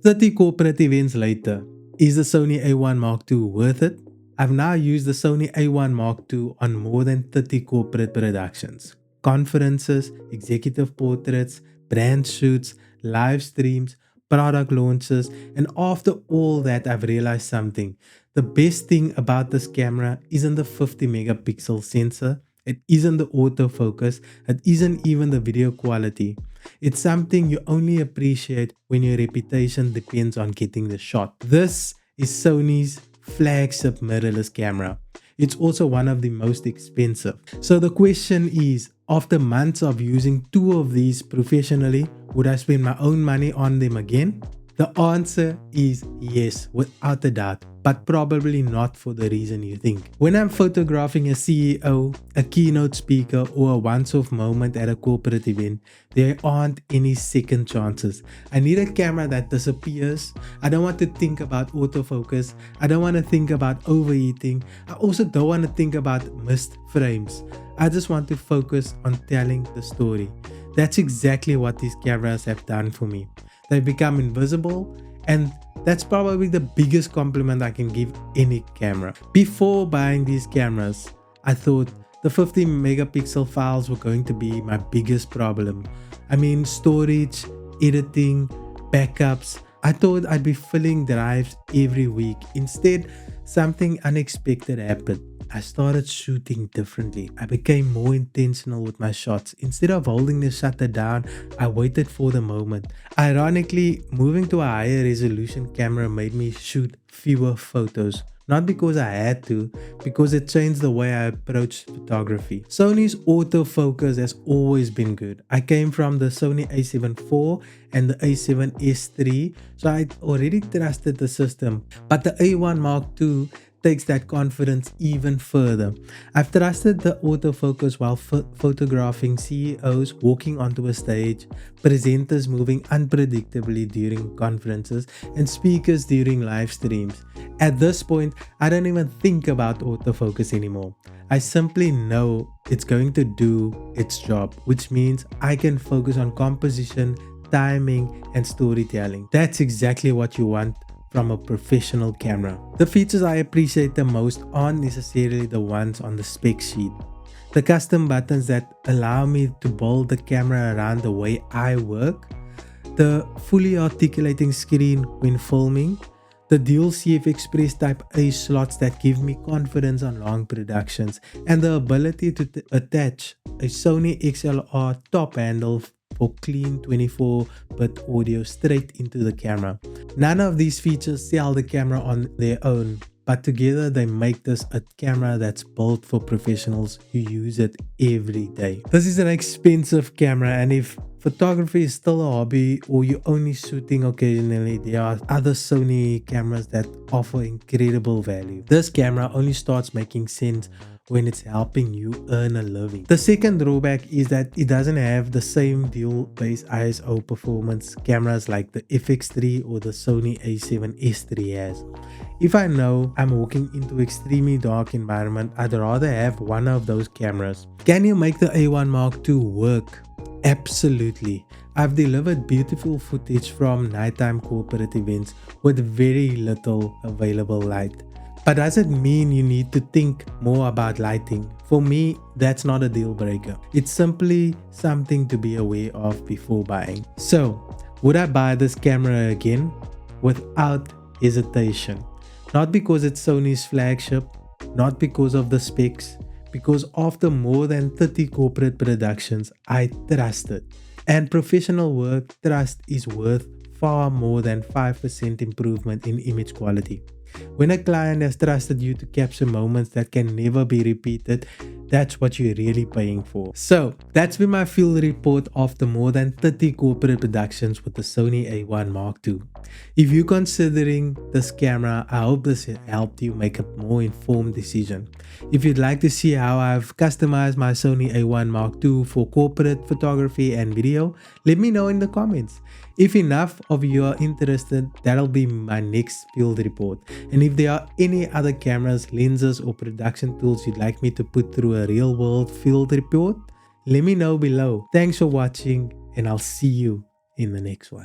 30 corporate events later, is the Sony A1 Mark II worth it? I've now used the Sony A1 Mark II on more than 30 corporate productions, conferences, executive portraits, brand shoots, live streams, product launches, and after all that I've realized something. The best thing about this camera isn't the 50 megapixel sensor, it isn't the autofocus, it isn't even the video quality. It's something you only appreciate when your reputation depends on getting the shot. This is Sony's flagship mirrorless camera. It's also one of the most expensive. So the question is, after months of using two of these professionally, would I spend my own money on them again? The answer is yes, without a doubt, but probably not for the reason you think. When I'm photographing a CEO, a keynote speaker, or a once-off moment at a corporate event, there aren't any second chances. I need a camera that disappears. I don't want to think about autofocus. I don't want to think about overheating. I also don't want to think about missed frames. I just want to focus on telling the story. That's exactly what these cameras have done for me. They become invisible, and that's probably the biggest compliment I can give any camera. Before buying these cameras, I thought the 50 megapixel files were going to be my biggest problem. I mean, storage, editing, backups. I thought I'd be filling drives every week. Instead, something unexpected happened. I started shooting differently. I became more intentional with my shots. Instead of holding the shutter down, I waited for the moment. Ironically, moving to a higher resolution camera made me shoot fewer photos. Not because I had to, because it changed the way I approached photography. Sony's autofocus has always been good. I came from the Sony A7 IV and the A7S III, so I already trusted the system. But the A1 Mark II takes that confidence even further. I've trusted the autofocus while photographing CEOs walking onto a stage, presenters moving unpredictably during conferences, and speakers during live streams. At this point, I don't even think about autofocus anymore. I simply know it's going to do its job, which means I can focus on composition, timing, and storytelling. That's exactly what you want from a professional camera. The features I appreciate the most aren't necessarily the ones on the spec sheet. The custom buttons that allow me to build the camera around the way I work, the fully articulating screen when filming, the dual CF Express Type A slots that give me confidence on long productions, and the ability to attach a Sony XLR top handle for clean 24-bit audio straight into the camera. None of these features sell the camera on their own, but together they make this a camera that's built for professionals who use it every day. This is an expensive camera, and if photography is still a hobby or you're only shooting occasionally, there are other Sony cameras that offer incredible value. This camera only starts making sense when it's helping you earn a living. The second drawback is that it doesn't have the same dual-base ISO performance cameras like the FX3 or the Sony A7S III has. If I know I'm walking into extremely dark environment, I'd rather have one of those cameras. Can you make the A1 Mark II work? Absolutely. I've delivered beautiful footage from nighttime corporate events with very little available light. But does it mean you need to think more about lighting? For me, that's not a deal breaker. It's simply something to be aware of before buying. So, would I buy this camera again? Without hesitation. Not because it's Sony's flagship, not because of the specs, because after more than 30 corporate productions, I trust it. And professional work, trust is worth far more than 5% improvement in image quality. When a client has trusted you to capture moments that can never be repeated, that's what you're really paying for. So that's been my field report after more than 30 corporate productions with the Sony A1 Mark II. If you're considering this camera, I hope this helped you make a more informed decision. If you'd like to see how I've customized my Sony A1 Mark II for corporate photography and video, let me know in the comments. If enough of you are interested, that'll be my next field report. And if there are any other cameras, lenses or production tools you'd like me to put through a real world field report, let me know below. Thanks for watching, and I'll see you in the next one.